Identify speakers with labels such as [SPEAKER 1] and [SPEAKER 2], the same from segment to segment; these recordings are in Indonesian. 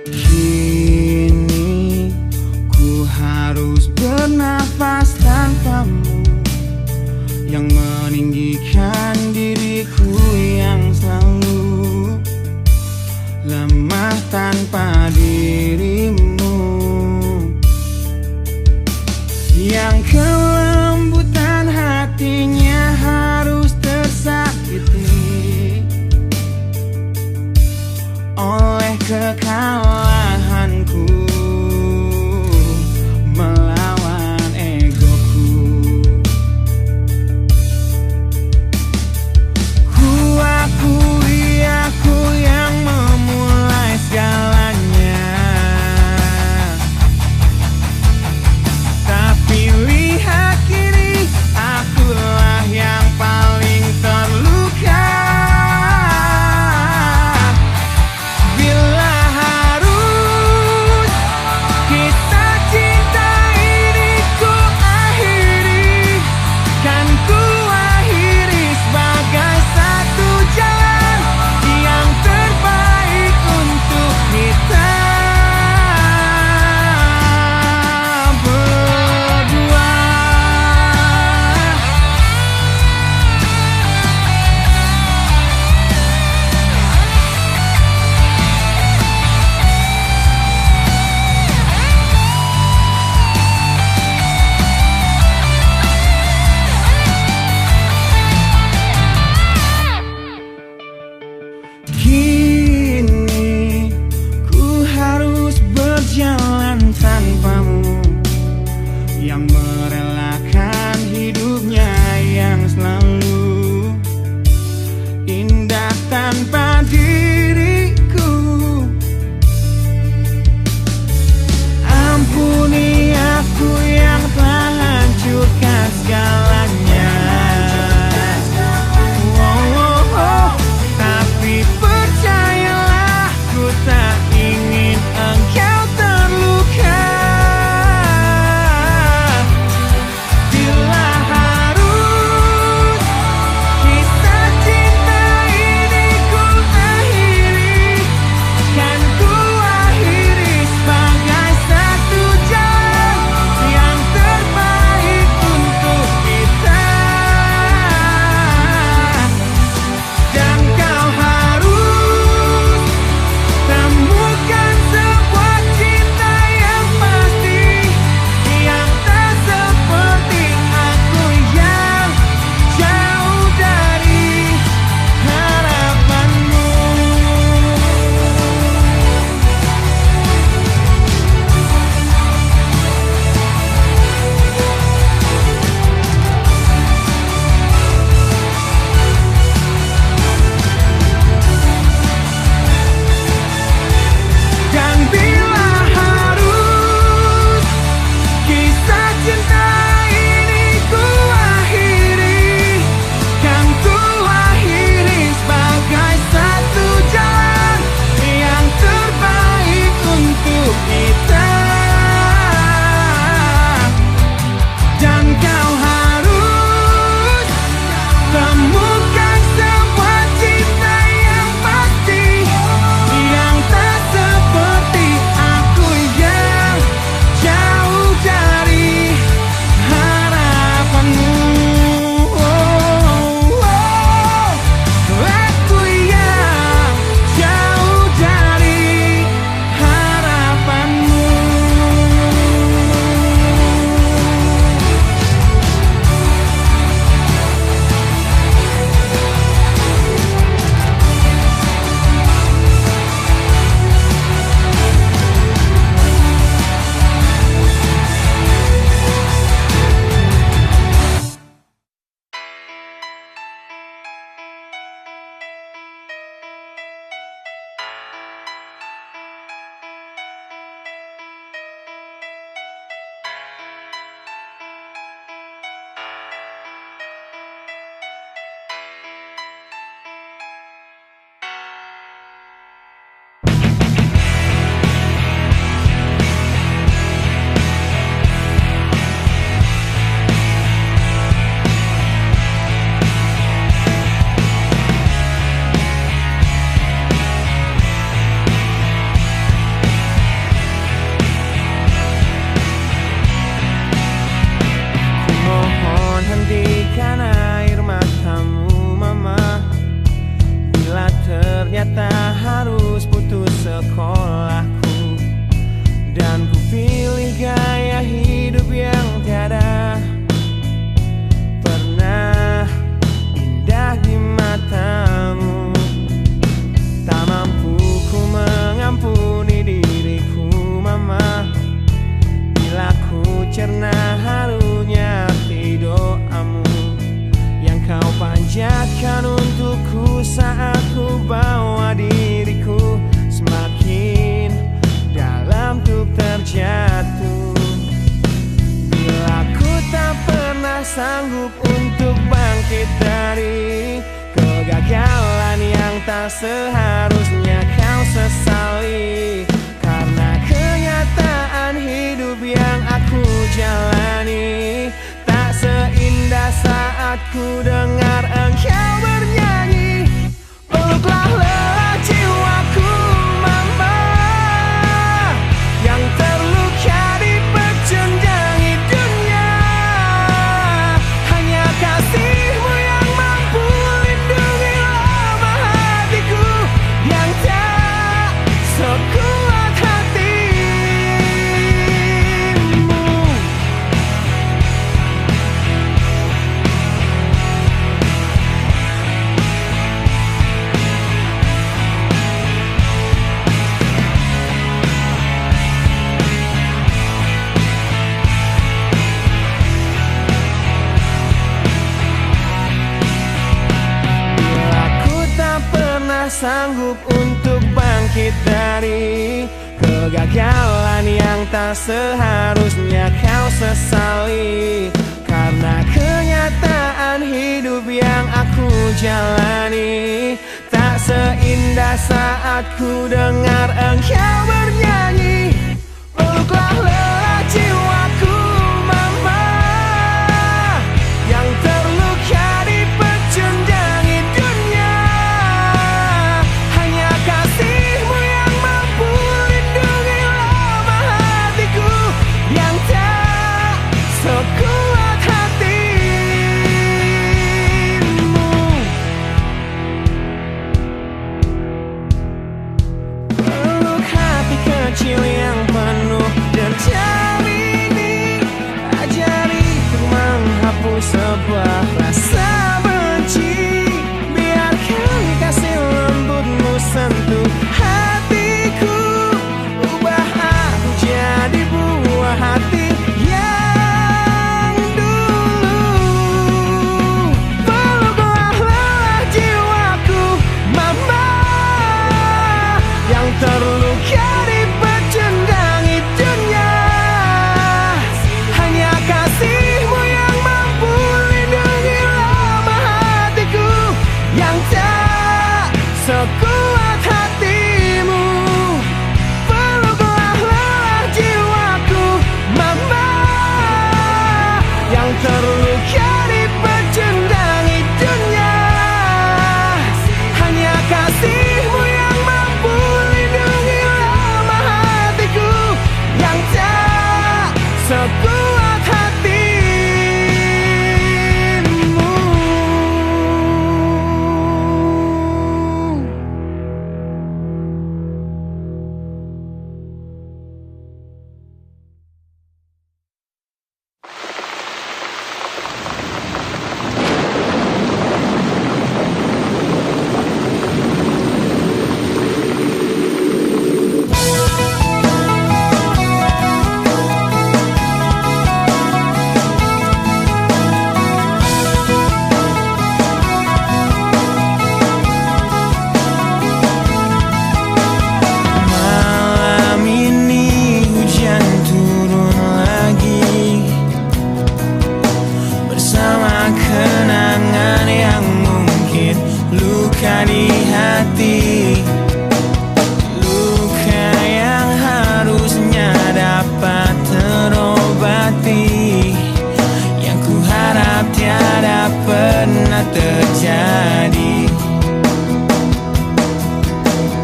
[SPEAKER 1] Kini ku harus bernafas tanpamu, yang meninggikan diriku yang selalu lemah tanpa dirimu, yang kelembutan hatinya harus tersakiti oleh kekalahanku melawan egoku. Ku akui aku yang memulai segalanya, tapi lihat kini akulah yang paling terluka. Bila harus tak seharusnya kau sesali. Karena kenyataan hidup yang aku jalani tak seindah saat ku dengar engkau bernyanyi. Peluklah lelah jiwaku mama, yang terluka dipecundangi dunia. Hanya kasihmu yang mampu lindungi lemah hatiku yang tak sekuat hatimu. Bila ku tak pernah sanggup untuk bangkit dari kegagalan yang tak seharusnya kau sesali. Karena kenyataan hidup yang aku jalani tak seindah saat ku dengar engkau bernyanyi. Peluklah lelah jiwaku mama, yang terluka dipecundangi dunia. Hanya kasihmu yang mampu lindungi lemah hatiku yang tak sekuat hatimu. Peluk hati kecil yang penuh dendam ini, ajari untuk menghapus sebuah rasa benci. Biarkan kasih lembutmu sentuh hatiku, ubah aku jadi buah hati yang dulu. Peluklah lelah jiwaku mama, yang terluka dipecundangi dunia. Hanya kasihmu yang mampu lindungi lemah hatiku yang tak sekuat hatimu. Peluklah lelah jiwaku mama, yang terluka dipecundangi dunia. Hanya kasihmu yang mampu lindungi lemah hatiku yang tak sekuat hatimu. Malam ini hujan turun lagi, bersama kenangan yang mungkin luka di hati. Luka yang harusnya dapat terobati, yang ku harap tiada pernah terjadi.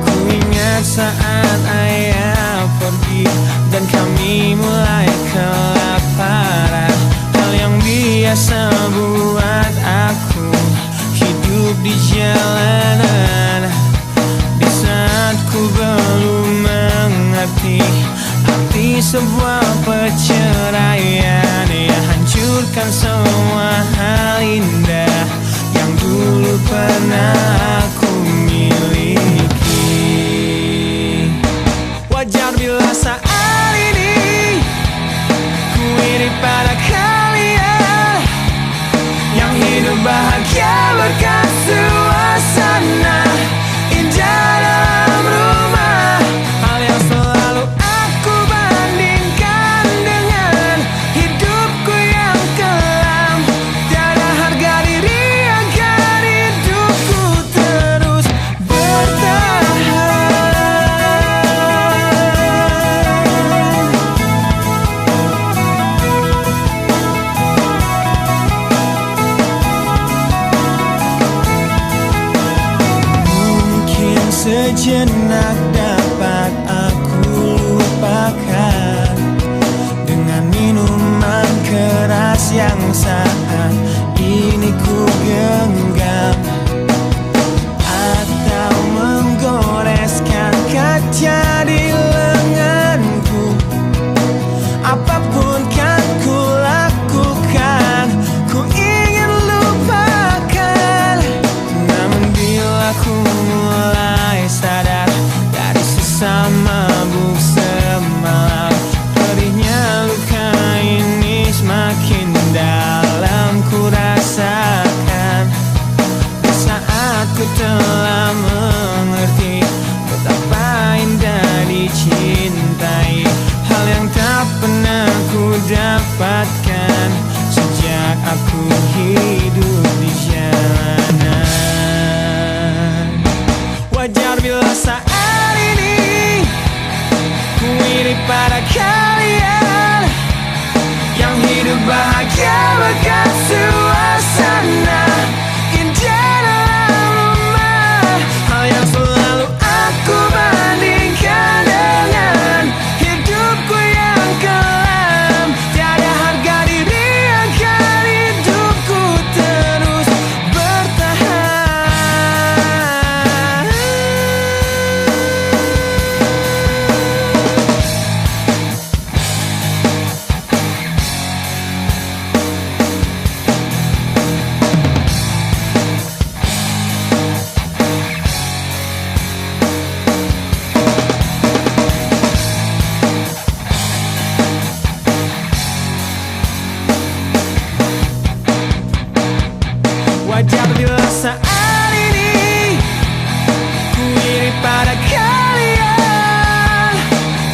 [SPEAKER 1] Ku ingat saat ayah pergi dan kami mulai kelaparan, hal yang biasa buat aku hidup di jalanan. Di saat ku belum mengerti arti sebuah perceraian yang hancurkan semua hal indah yang dulu pernah aku miliki. Wajar bila saat ini ku iri pada kalian yang hidup bahagia berkat suasana indah dalam rumah. Hal yang selalu aku bandingkan dengan hidupku yang kelam. Tiada harga diri akan hidupku sejenak dapat aku lupakan dengan minuman keras yang saat ini ku genggam, atau menggoreskan kaca di lenganku. Apapun kan ku lakukan, ku ingin lupakan. Namun bila ku mulai sadar dari sesama mabuk semalam, perihnya luka ini semakin dalam ku rasakan. Di saat ku telah mengerti betapa indah dicintai, hal yang tak pernah ku dapatkan sejak aku hidup di jalanan. Wajar bila saat ini ku iri pada kalian yang hidup bahagia bahkan suasana indah dalam rumah. Hal yang selalu aku bandingkan dengan hidupku yang kelam. Tiada harga diri agar hidupku terus bertahan. Wajar bila saat ini ku iri pada kalian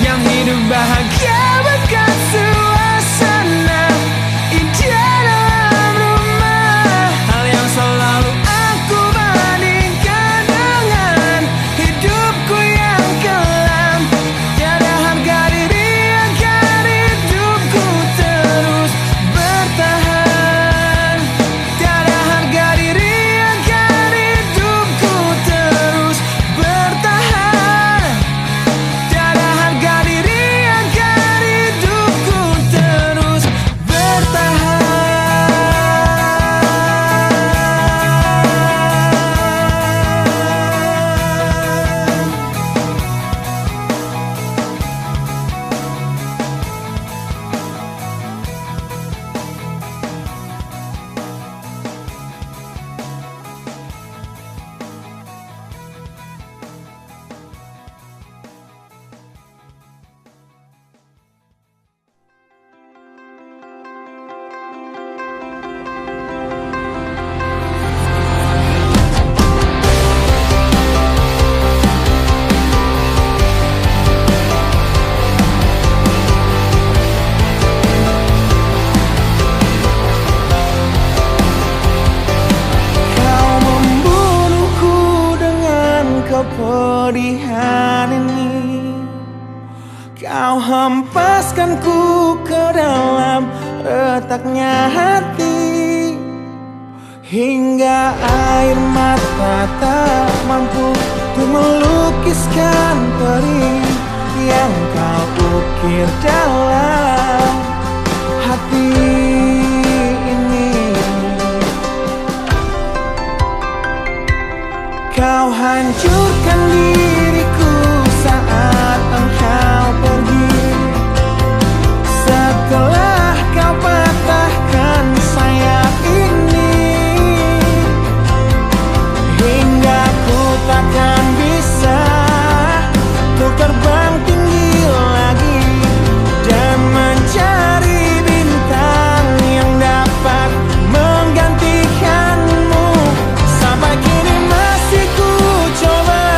[SPEAKER 1] yang hidup bahagia bahkan suasana indah dalam rumah. Hal yang selalu aku bandingkan dengan hidupku yang kelam. Tiada harga diri agar hidupku terus bertahan. Tiada harga diri agar hidupku terus bertahan. Tiada harga diri agar hidupku terus bertahan. Kau membunuhku dengan kepedihan ini. Kau hempaskanku ke dalam retaknya hati, hingga air mata tak mampu untuk melukiskan perih yang kau ukir dalam hati ini. Kau hancurkan diriku saat engkau pergi. Setelah kau patahkan sayap ini, hingga ku takkan bisa untuk terbang tinggi lagi dan mencari bintang yang dapat menggantikanmu. Sampai kini masih ku coba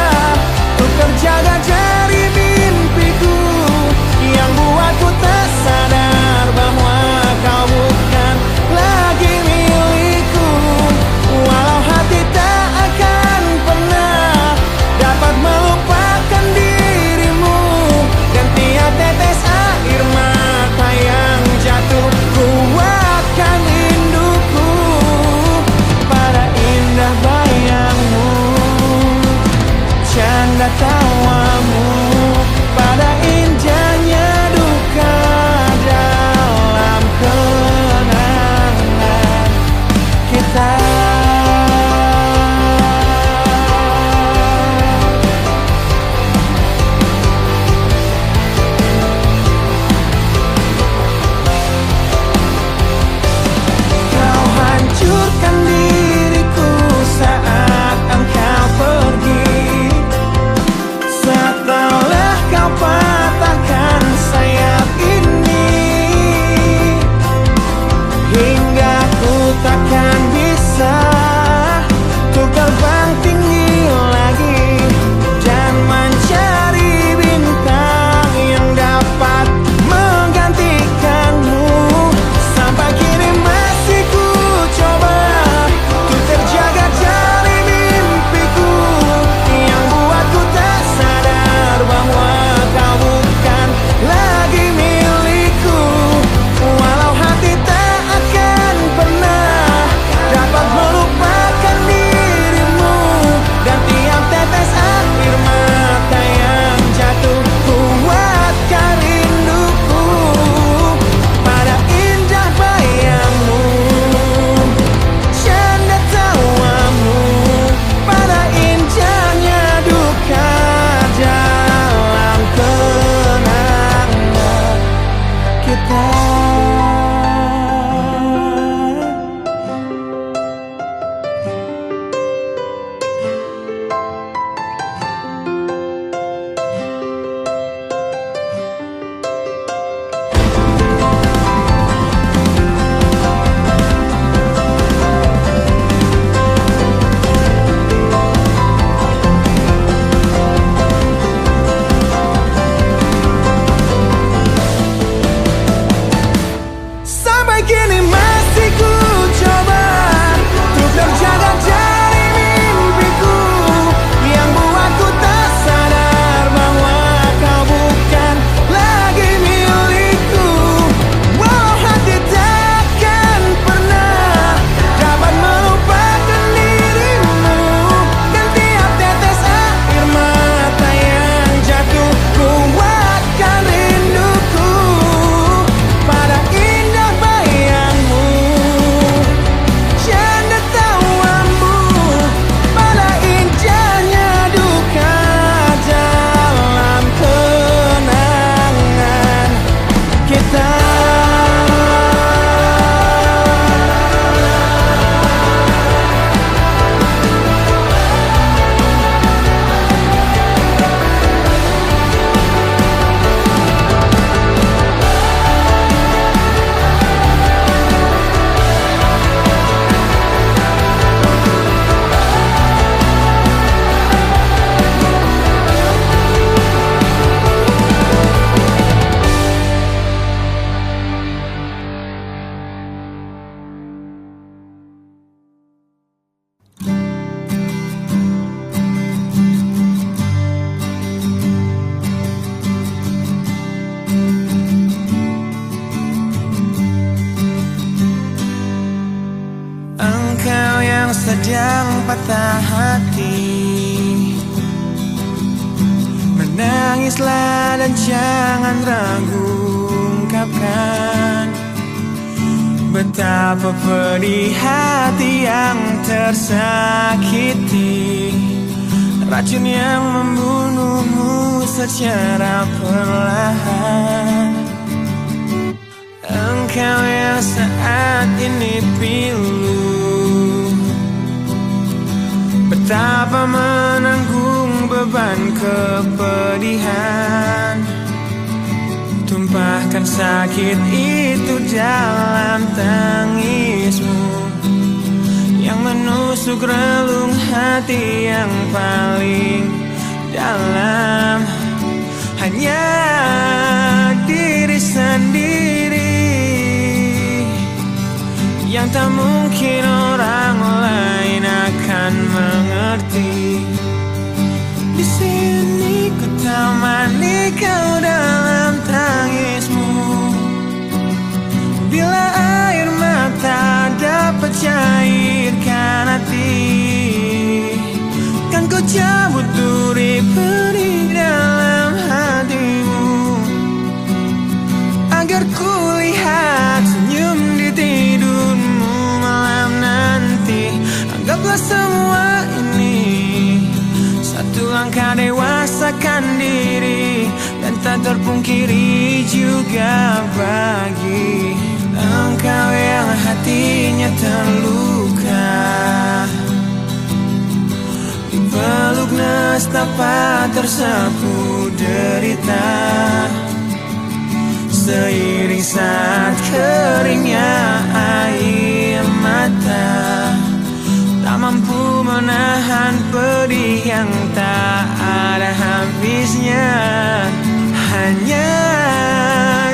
[SPEAKER 1] sedang patah hati. Menangislah dan jangan ragu ungkapkan betapa pedih hati yang tersakiti. Racun yang membunuhmu secara perlahan. Engkau yang saat ini pilu, betapa menanggung beban kepedihan. Tumpahkan sakit itu dalam tangismu yang menusuk relung hati yang paling dalam. Hanya diri sendiri yang tak mungkin orang lain akan mengerti. Di sini ku temani kau dalam tangismu. Bila air mata dapat cairkan hati, kan ku cabut duri pedih dalam hatimu, agar ku lihat senyum di tidurmu malam nanti. Anggaplah semua ini satu langkah dewasakan diri, dan tak terpungkiri juga bagi engkau yang hatinya terluka. Dipeluk nestapa tersapu derita, seiring saat keringnya air mata, tak mampu menahan pedih yang tak ada habisnya. Hanya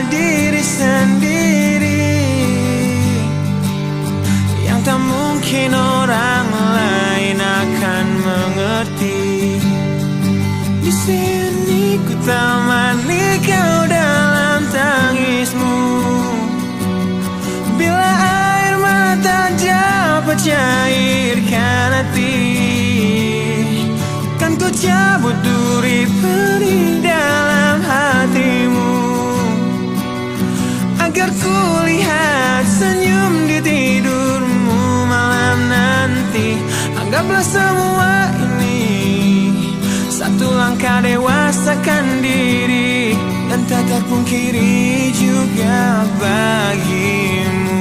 [SPEAKER 1] diri sendiri yang tak mungkin orang lain akan mengerti. Di sini ku temani kau dalam tangismu. Bila air mata dapat cairkan hati, kan ku cabut duri pedih dalam hatimu, agar ku lihat senyum di tidurmu malam nanti. Anggaplah semua ini satu langkah dewasakan diri, dan tak terpungkiri juga bagimu.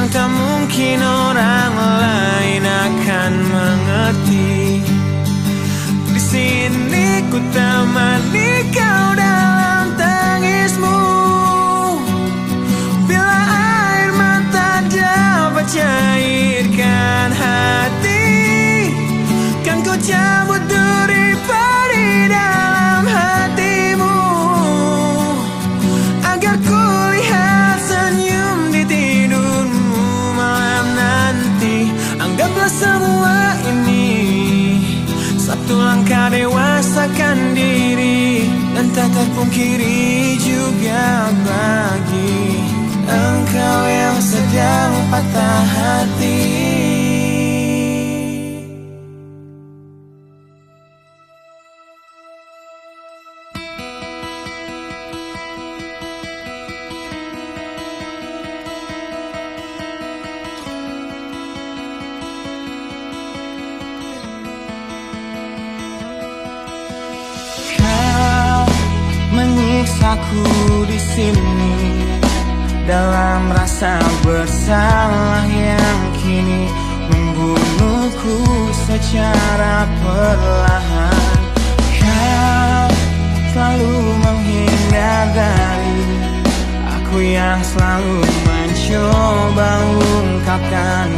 [SPEAKER 1] Tak mungkin orang lain akan mengerti. Di sini ku temani kau dalam tangismu. Bila air mata dapat cairkan hati, kan ku cabut duri pedih dalam hatimu, agar ku lihat senyum di tidurmu. Anggaplah semua ini satu langkah dewasakan diri, dan tak terpungkiri juga bagi engkau yang sedang patah hati. Menyiksaku di sini dalam rasa bersalah yang kini membunuhku secara perlahan. Kau selalu menghindar dari aku yang selalu mencoba ungkapkan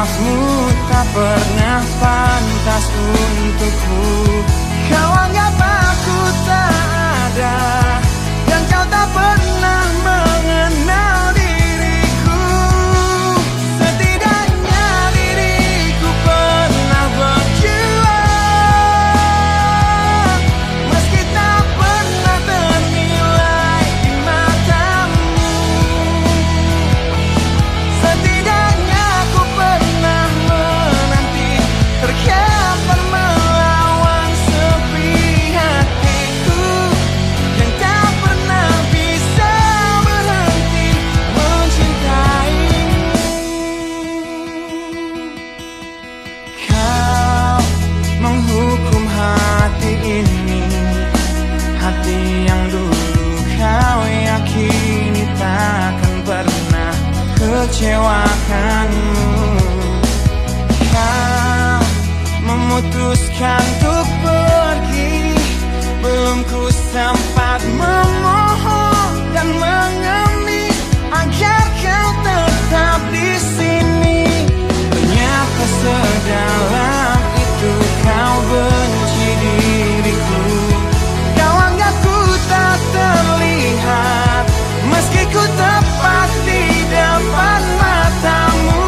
[SPEAKER 1] sikapmu tak pernah pantas untukku. Kau anggap aku tak ada, dan kau tak pernah mengenal diriku. Setidaknya diriku pernah berjuang, meski tak pernah ternilai di matamu. Setidaknya aku pernah menanti, terkapar melawan sepi hatiku yang tak pernah bisa berhenti mencintaimu. Kau menghukum hati ini, hati yang dulu kau yakini takkan pernah kecewakanmu. Kau memutuskan untuk pergi, belum ku sempat memohon dan mengemis agar kau tetap di sini. Ternyata sedalam itu kau benci diriku. Kau anggap ku tak terlihat, meski ku tepat di depan matamu.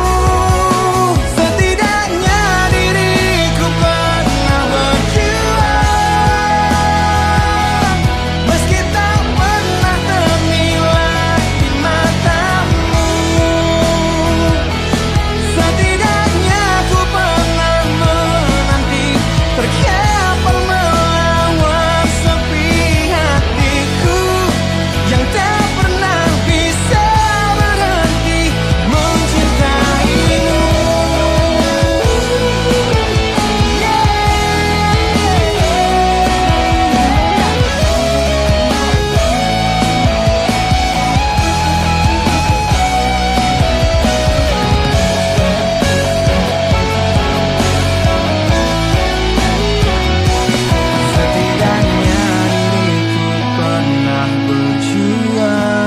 [SPEAKER 1] Setidaknya diriku pernah berjuang, meski tak pernah ternilai di matamu. Setidaknya ku pernah menanti, terkapar melawan sepi hatiku yang tak pernah bisa berhenti mencintaimu. Setidaknya diriku pernah berjuang,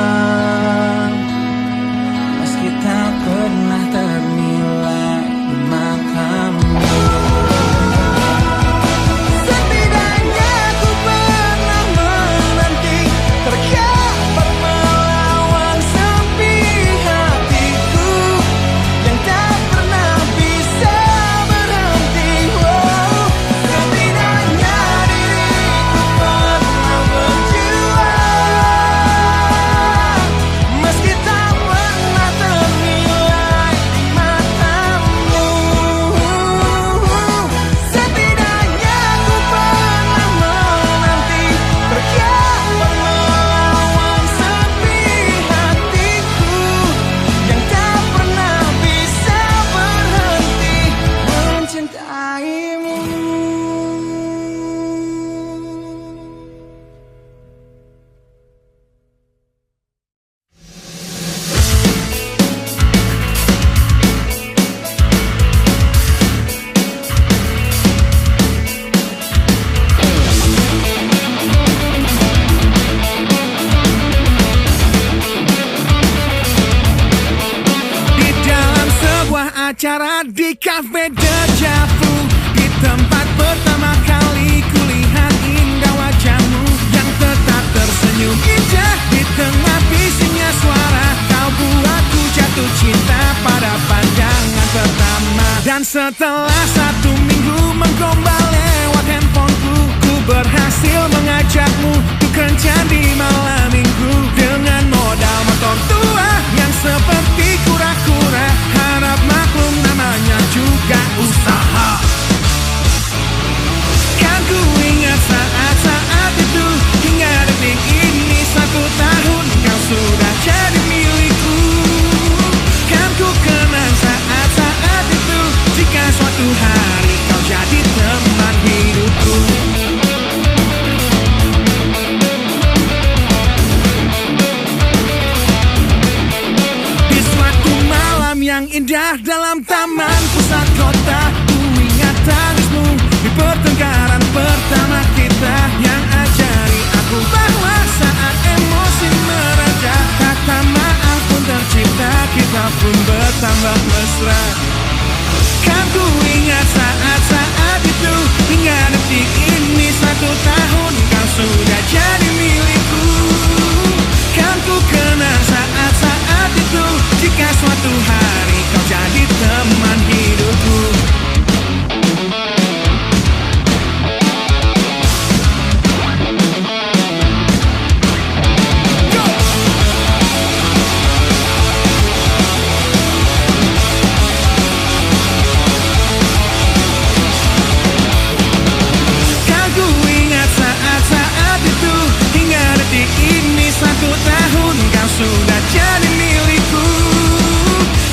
[SPEAKER 1] meski tak pernah ternilai di matamu. Setidaknya ku pernah menanti, terkapar melawan sepi hatiku yang tak pernah bisa berhenti. Setidaknya diriku pernah berjuang, meski tak pernah ternilai di matamu. Setidaknya ku pernah menanti, terkapar melawan sepi hatiku yang tak pernah bisa berhenti mencintaimu. Di dalam sebuah acara di Cafe Deja Vu, di tempat pertama kali kulihat indah wajahmu yang tetap tersenyum indah di tengah bisingnya suara. Kau buatku jatuh cinta pada pandangan pertama. Dan setelah 1 minggu menggombal lewat handphoneku, ku berhasil mengajakmu untuk kencan di malam minggu dengan modal motor tua yang seperti kura-kura. Harap maklum, namanya juga usaha. Kan ku ingat saat-saat itu, hingga detik ini 1 tahun kau sudah jadi milikku. Kan ku kenang saat-saat itu, jika suatu hari kau jadi teman hidupku. Di suatu malam yang indah dalam taman pusat kota, ku ingat tangismu di pertengkaran pertama kita yang ajari aku bahwa saat emosi mereda, kata maaf pun tercipta, kita pun bertambah mesra. ku ingat saat-saat itu, hingga detik ini 1 tahun kau sudah jadi milikku. Kan ku kenang saat-saat itu, jika suatu hari kau jadi teman hidupku. Sudah jadi milikku.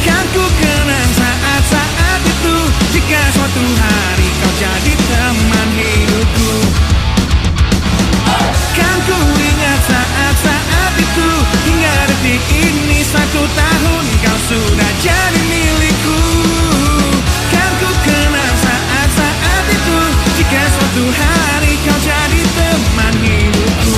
[SPEAKER 1] Kan ku kenang saat-saat itu, jika suatu hari kau jadi teman hidupku. Kan ku ingat saat-saat itu, hingga detik ini 1 tahun kau sudah jadi milikku. Kan ku kenang saat-saat itu, jika suatu hari kau jadi teman hidupku.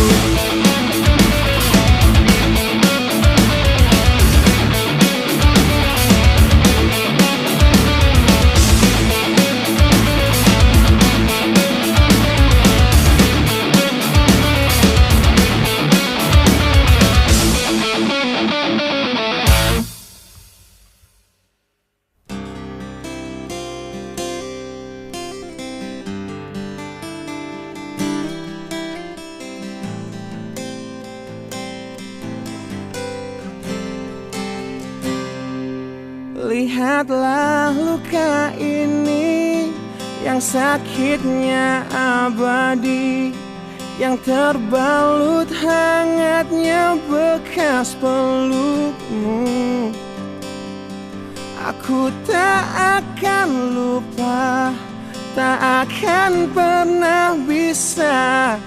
[SPEAKER 1] Lihatlah luka ini, yang sakitnya abadi, yang terbalut hangatnya bekas pelukmu. Aku tak akan lupa, tak akan pernah bisa,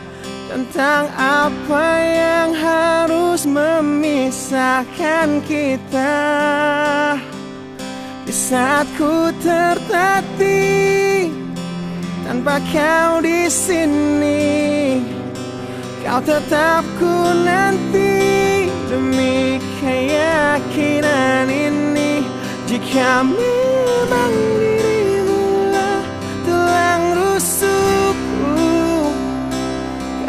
[SPEAKER 1] tentang apa yang harus memisahkan kita. Di saat ku tertatih tanpa kau di sini, kau tetap ku nanti demi keyakinan ini. Jika memang dirimu lah tulang rusukku,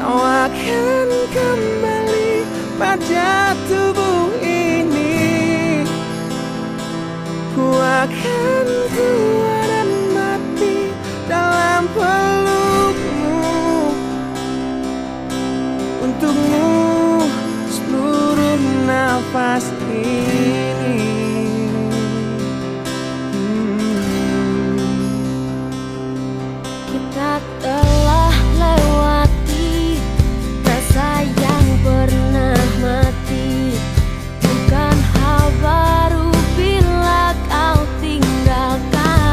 [SPEAKER 1] kau akan kembali pada tubuh ini. Ku akan kuat dan mati dalam pelukmu, untukmu seluruh nafas ini.
[SPEAKER 2] Kita telah lewati rasa yang pernah mati, bukan hal baru bila kau tinggalkan.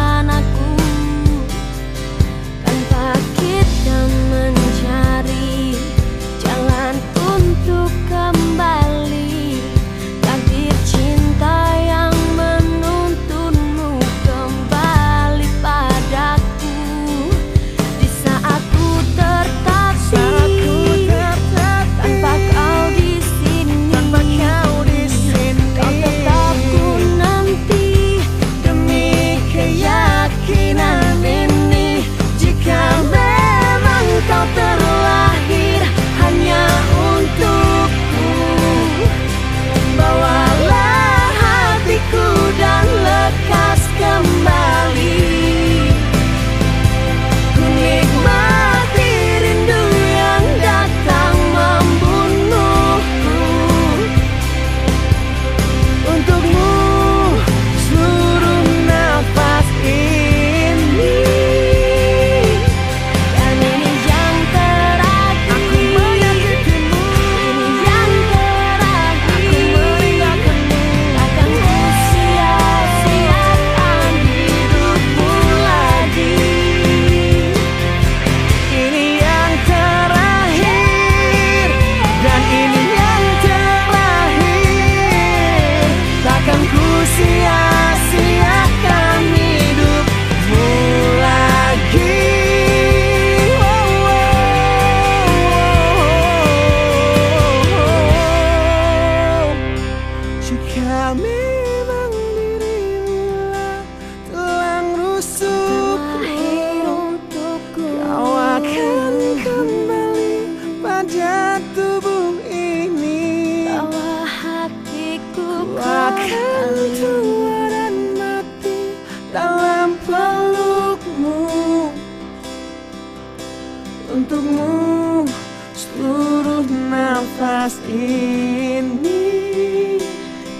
[SPEAKER 1] untukmu seluruh nafas ini.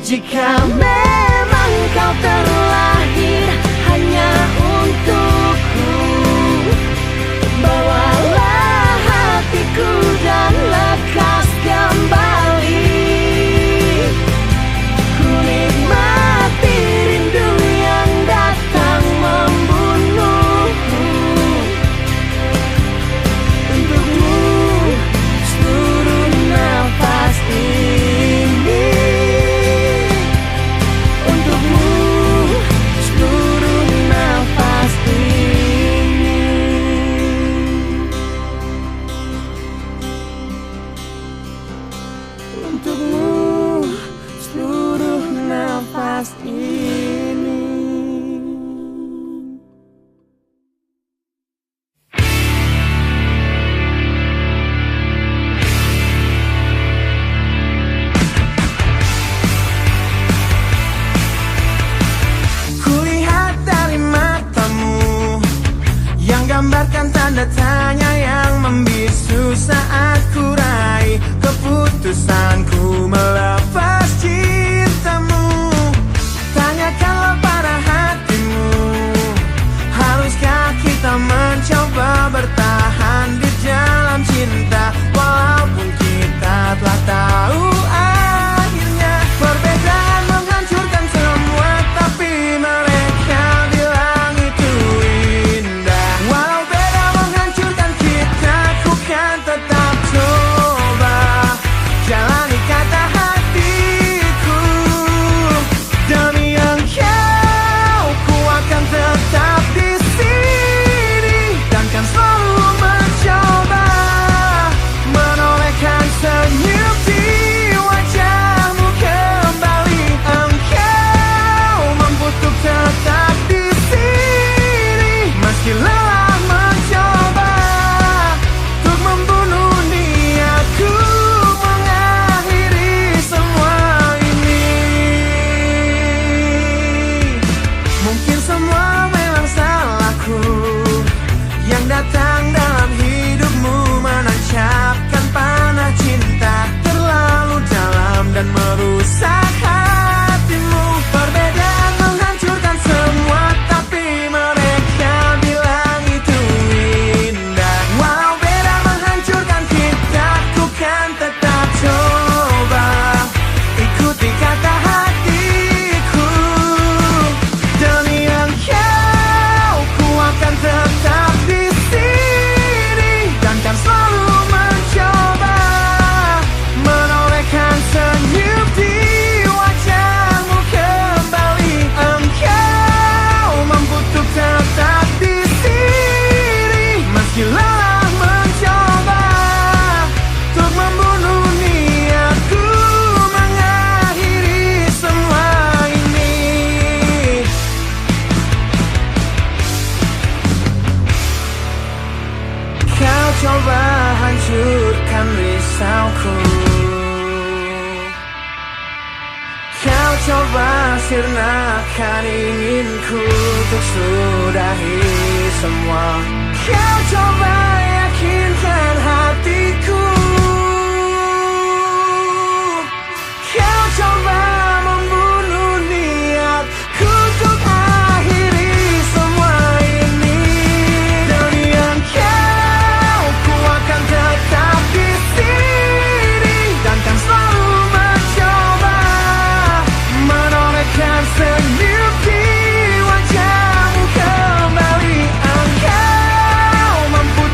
[SPEAKER 1] Jika memang kau terlahir hanya untukku, bawalah hatiku dan lekas kembali. Ku nikmati rindu yang datang membunuhku. Untukmu seluruh nafas ini. Untukmu seluruh nafas ini. Untukmu seluruh nafas ini. Kulihat dari matamu yang gambarkan tanda tanya yang membisu saat ku raih keputusanku melepas cintamu. Tanyakanlah pada hatimu, haruskah kita mencoba bertahan di dalam cinta, walaupun kita telah tahu akhirnya perbedaan menghancurkan semua, tapi mereka bilang itu indah. Walau beda menghancurkan kita, ku kan tetap coba jalani kata hatiku. Demi engkau, ku akan tetap di sini dan kan selalu mencoba menolehkan senyum di wajahmu kembali. Engkau mampu untuk tetap di sini meski lelah mencoba untuk membunuh niatku mengakhiri semua ini. Mungkin semua memang salahku yang datang dalam hidupmu menancapkan panah cinta terlalu dalam dan merusak hatimu. Perbedaan menghancurkan semua, tapi mereka bilang itu indah. Walau beda menghancurkan kita, ku kan tetap coba ikuti kata hatiku. Demi engkau, ku akan tetap di sini dan kan selalu mencoba menolehkan senyum di wajahmu kembali. Engkau mampu untuk tetap di sini meski lelah mencoba untuk membunuh niatku mengakhiri semua ini. Kau coba hancurkan risauku, kau coba sirnakan inginku untuk sudahi semua. Kau coba yakinkan hatiku, kau coba membunuh niatku untuk akhiri semua ini. Demi engkau, ku akan tetap di sini dan kan selalu mencoba menolehkan senyum di wajahmu kembali. Engkau mampu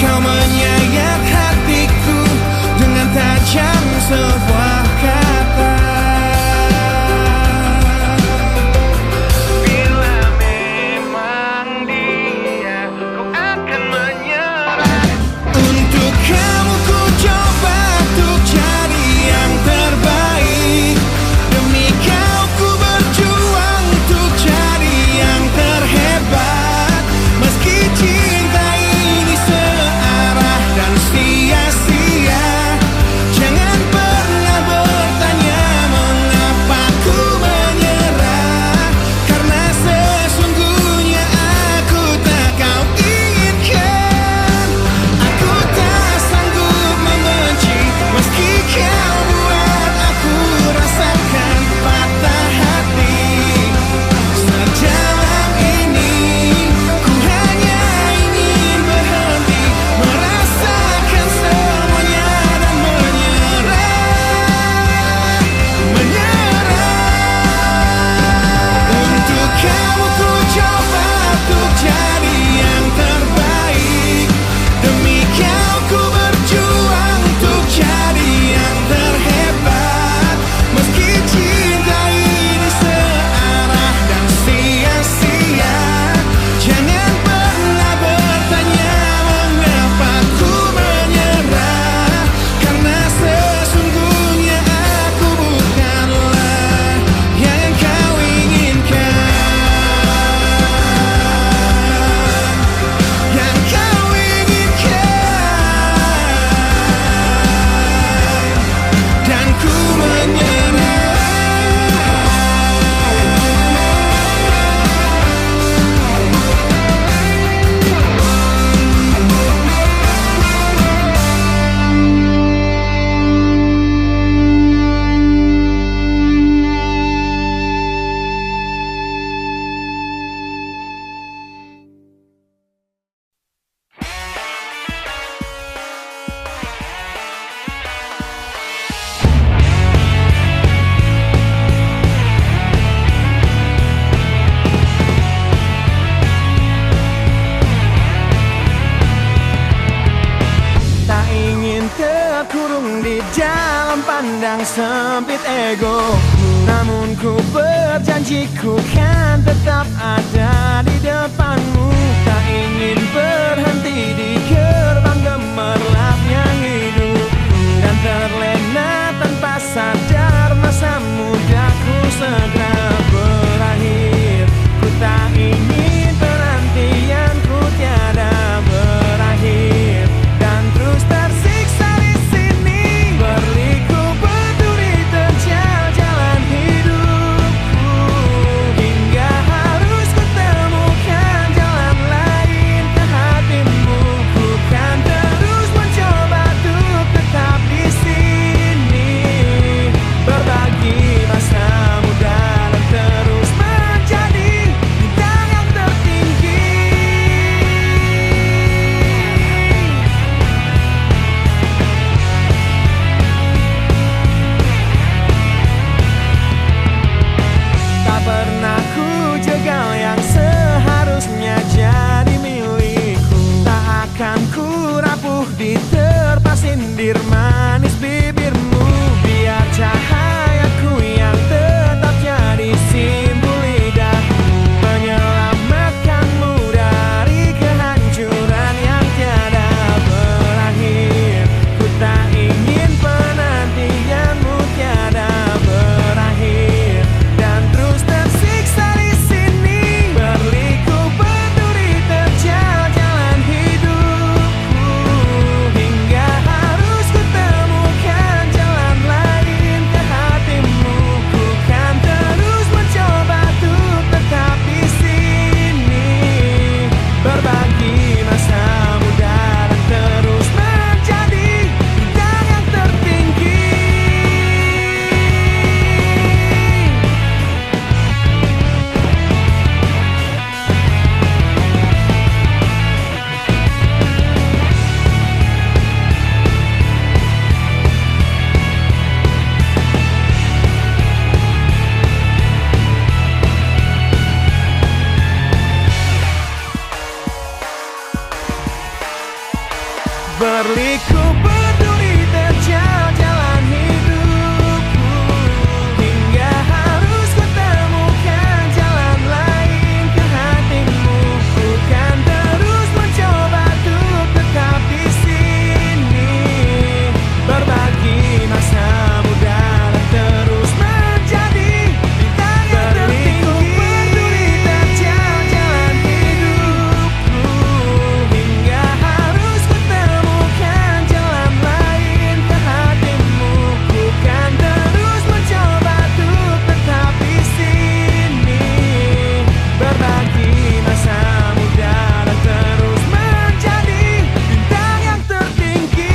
[SPEAKER 1] Kau menyayat hatiku dengan tajam sebuah kata. Bila memang dia, kau akan menyerah. Untuk kamu ku coba untuk jadi yang terbaik. Demi kau ku berjuang untuk jadi yang terhebat. Meski cinta ini searah dan sia-sia, jangan pernah bertanya mengapa ku menyerah. Karena sesungguhnya aku tak kau inginkan. Aku tak sanggup membenci meski kau buat aku rasakan patah hati. Sedalam ini ku hanya ingin berhenti merasakan semuanya dan menyerah. Untuk kamu ku coba untuk jadi yang terbaik. Demi kau ku berjuang untuk jadi yang terhebat. Meski cinta ini searah dan sia-sia, jangan pernah bertanya mengapa ku menyerah. Karena sesungguhnya aku bukanlah yang kau inginkan. Yang kau inginkan. Dan ku menyerah. Tak ingin terkurung di dalam pandang sempit ego. Namun ku berjanji ku kan tetap ada di depanmu. Tak ingin berhenti di gerbang gemerlapnya hidup, dan terlena tanpa sadar masa mudaku segera berakhir. Ku tak ingin penantianku tiada berakhir, dan terus tersiksa di sini berliku berduri terjal jalan hidupku. Hingga harus ku temukan jalan Berliku peduli terjal jalan hidupku, hingga harus ku temukan jalan lain ke hatimu. Ku kan terus mencoba untuk tetap di sini, berbagi masa muda dan terus menjadi bintang yang tertinggi. Peduli terjal jalan hidupku, hingga harus ku temukan jalan lain ke hatimu. Ku kan terus mencoba untuk tetap di sini, berbagi masa muda dan terus menjadi bintang yang tertinggi.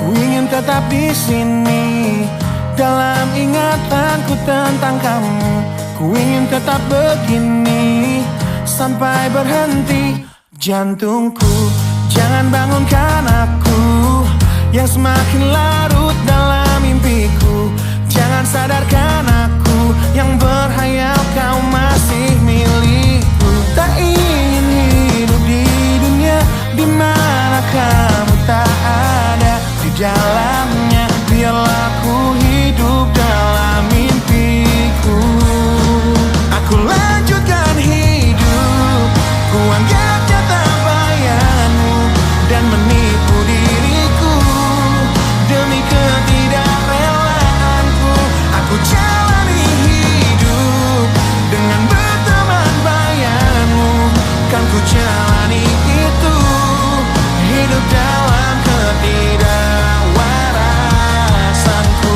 [SPEAKER 1] Ku ingin tetap di sini dalam ingatanku tentang kamu. Ku ingin tetap begini sampai berhenti jantungku. Jangan bangunkan aku yang semakin larut dalam mimpiku. Jangan sadarkan aku yang berhayal kau masih milikku. Tak ingin hidup di dunia di mana kamu tak ada di dalamnya. Biarlah ku hidup dalam mimpiku. Aku lanjutkan hidup, ku anggap nyata bayanmu dan menipu diriku demi ketidakrelaanku. Aku jalani hidup dengan berteman bayanmu. Kan ku jalani itu, hidup dalam ketidakwarasanku.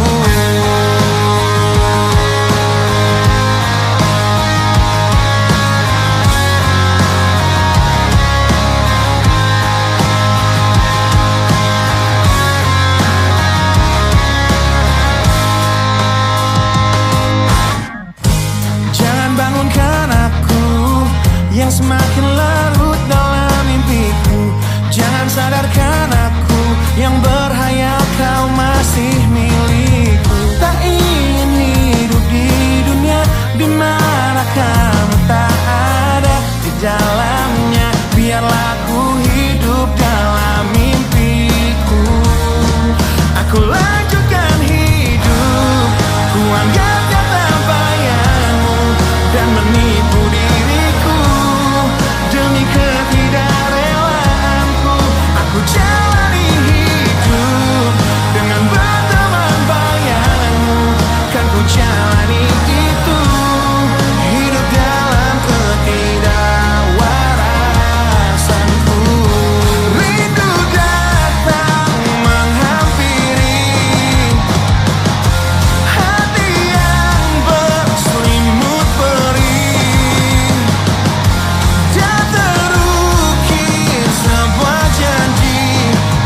[SPEAKER 1] Jangan bangunkan aku yang semakin larut dalam mimpiku. Jangan sadarkan aku yang berhayal kau masih milikku. Tak ingin hidup di dunia di mana kamu tak ada di dalamnya. Biarlah ku hidup dalam mimpiku. Aku lanjutkan hidup, ku anggap nyata bayangmu dan menipu diriku demi ketidakrelaanku. Aku jalani hidup dengan berteman bayanmu. Kan ku jalani itu, hidup dalam ketidakwarasanku. Rindu datang menghampiri hati yang berselimut perih, dan terukir sebuah janji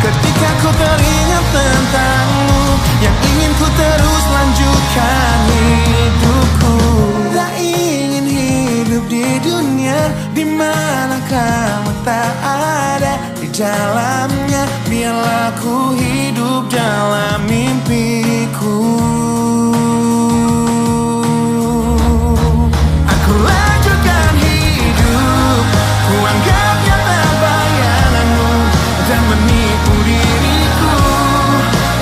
[SPEAKER 1] ketika ku teringat tentangmu, yang ingin ku terus lanjutkan hidupku. Tak ingin hidup di dunia di mana kamu tak ada di dalamnya. Biarlah ku hidup dalam mimpiku. Aku lanjutkan hidup, ku anggap nyata bayanganmu dan menipu diriku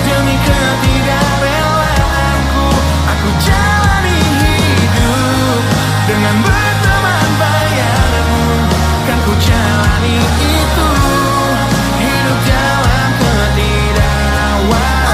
[SPEAKER 1] demi ketidakrelaanku. Aku jalani hidup dengan berteman bayanganmu. Kan ku jalani itu, hidup dalam ketidakwarasanku.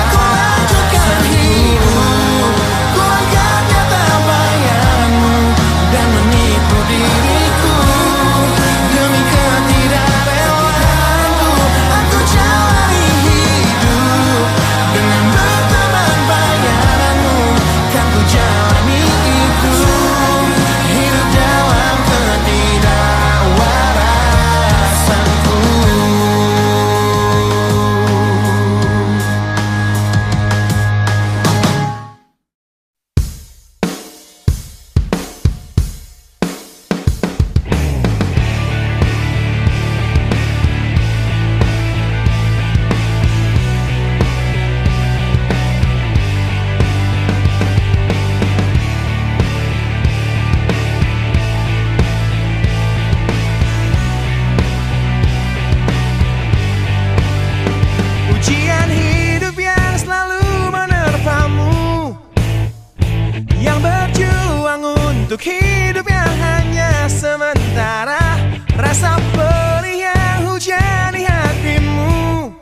[SPEAKER 1] untuk hidup yang hanya sementara. Rasa perih yang hujani hatimu,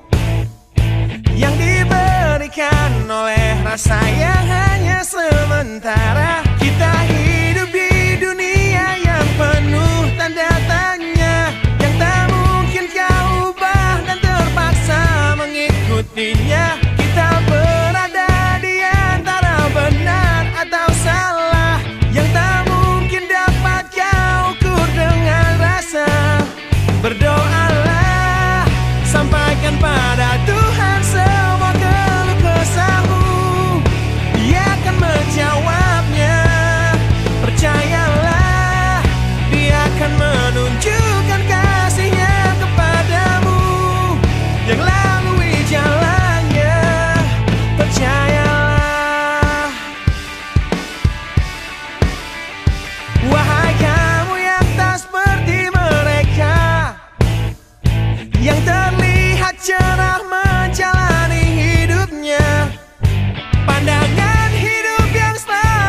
[SPEAKER 1] yang diberikan oleh rasa yang hanya sementara. Kita hidup di dunia yang penuh tanda tanya, yang tak mungkin kau ubah dan terpaksa mengikutinya. Kita berada di antara benar atau salah, yang tak mungkin dapat kau ukur dengan rasa. Berdoalah, sampaikan pada Tuhan semua keluh kesahmu, Dia akan menjawabnya. Percayalah, Dia akan menunjukkan kasih-Nya kepadamu, yang lalui jalannya. Percayalah. Wahai kamu yang tak seperti mereka, yang terlihat cerah menjalani hidupnya, pandangan hidup yang selalu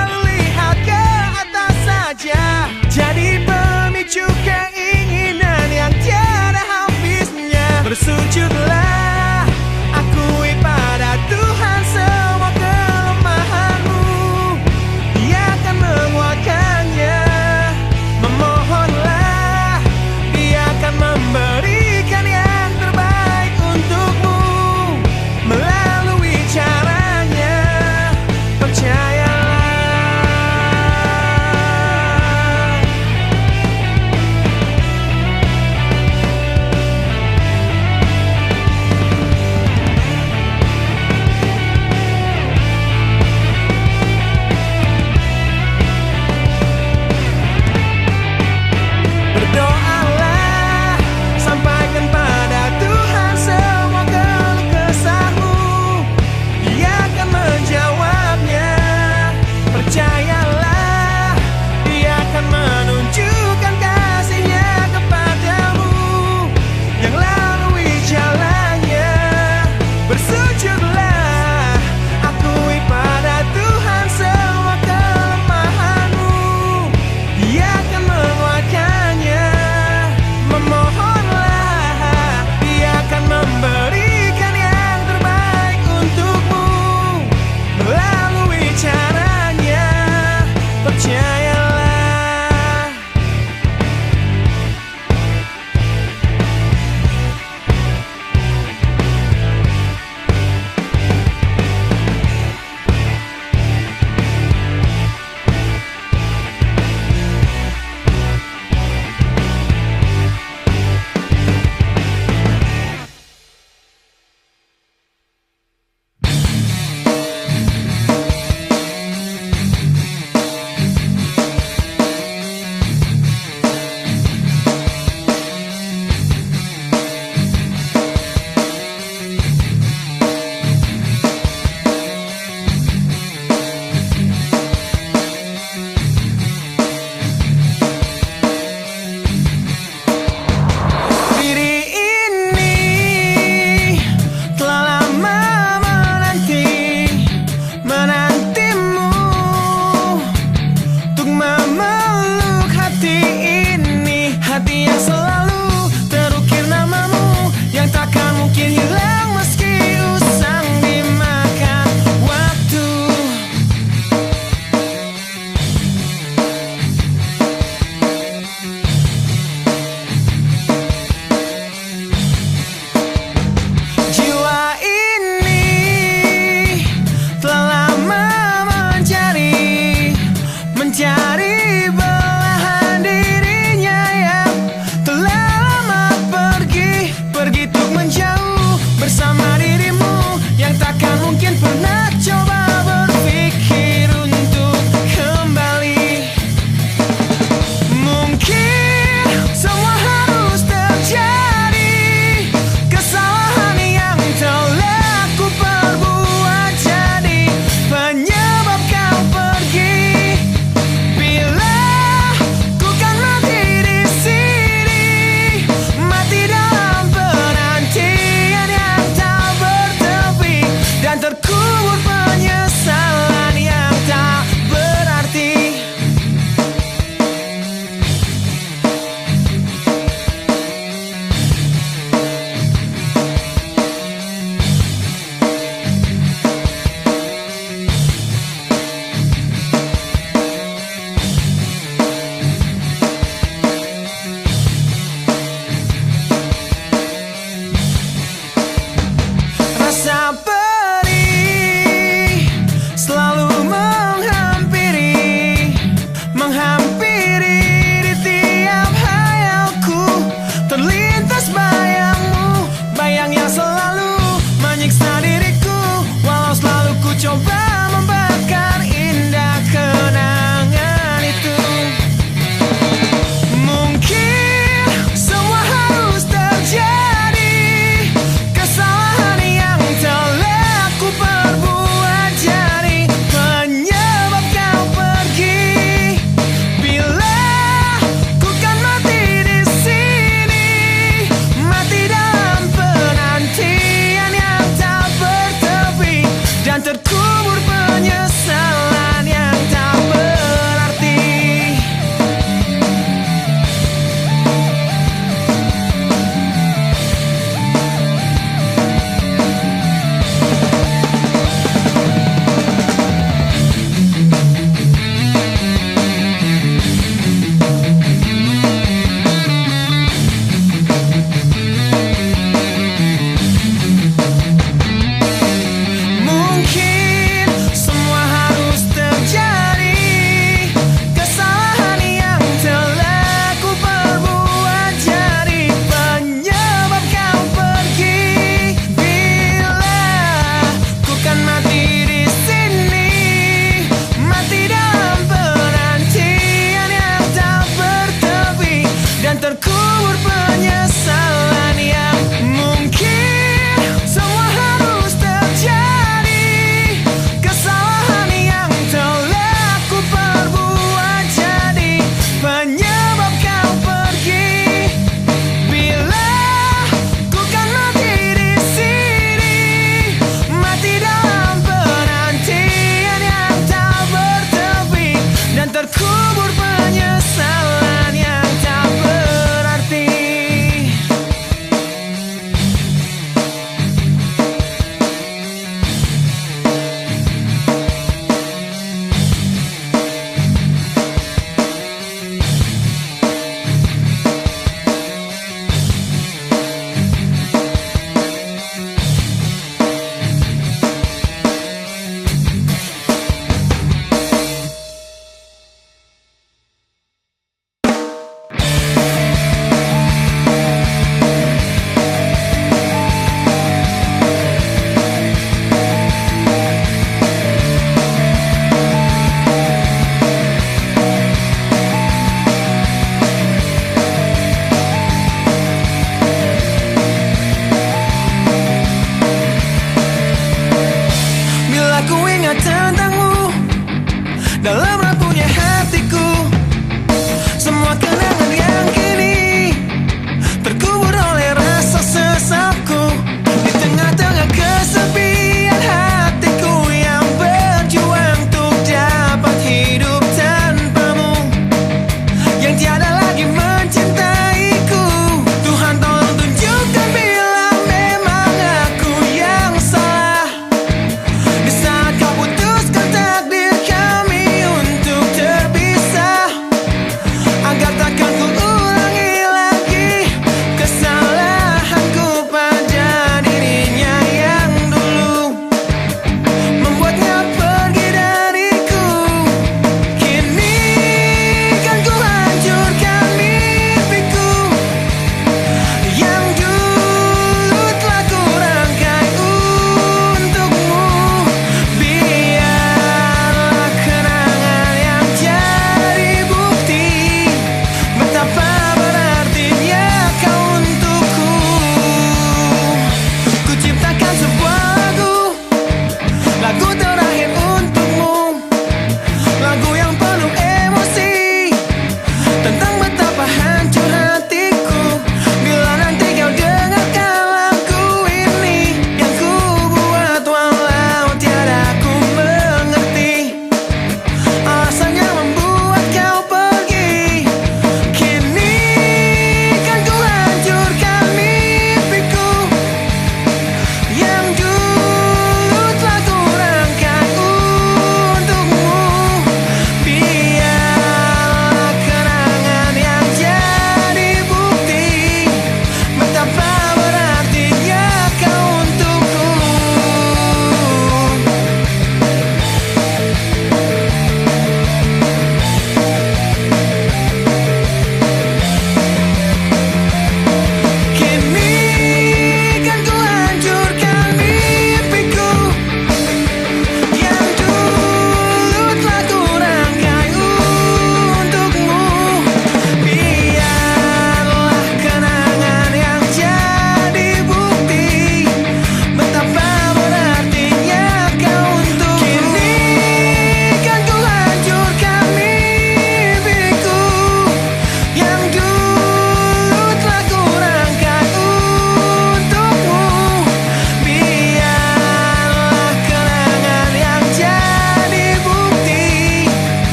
[SPEAKER 1] menyiksa diriku, walau selalu ku coba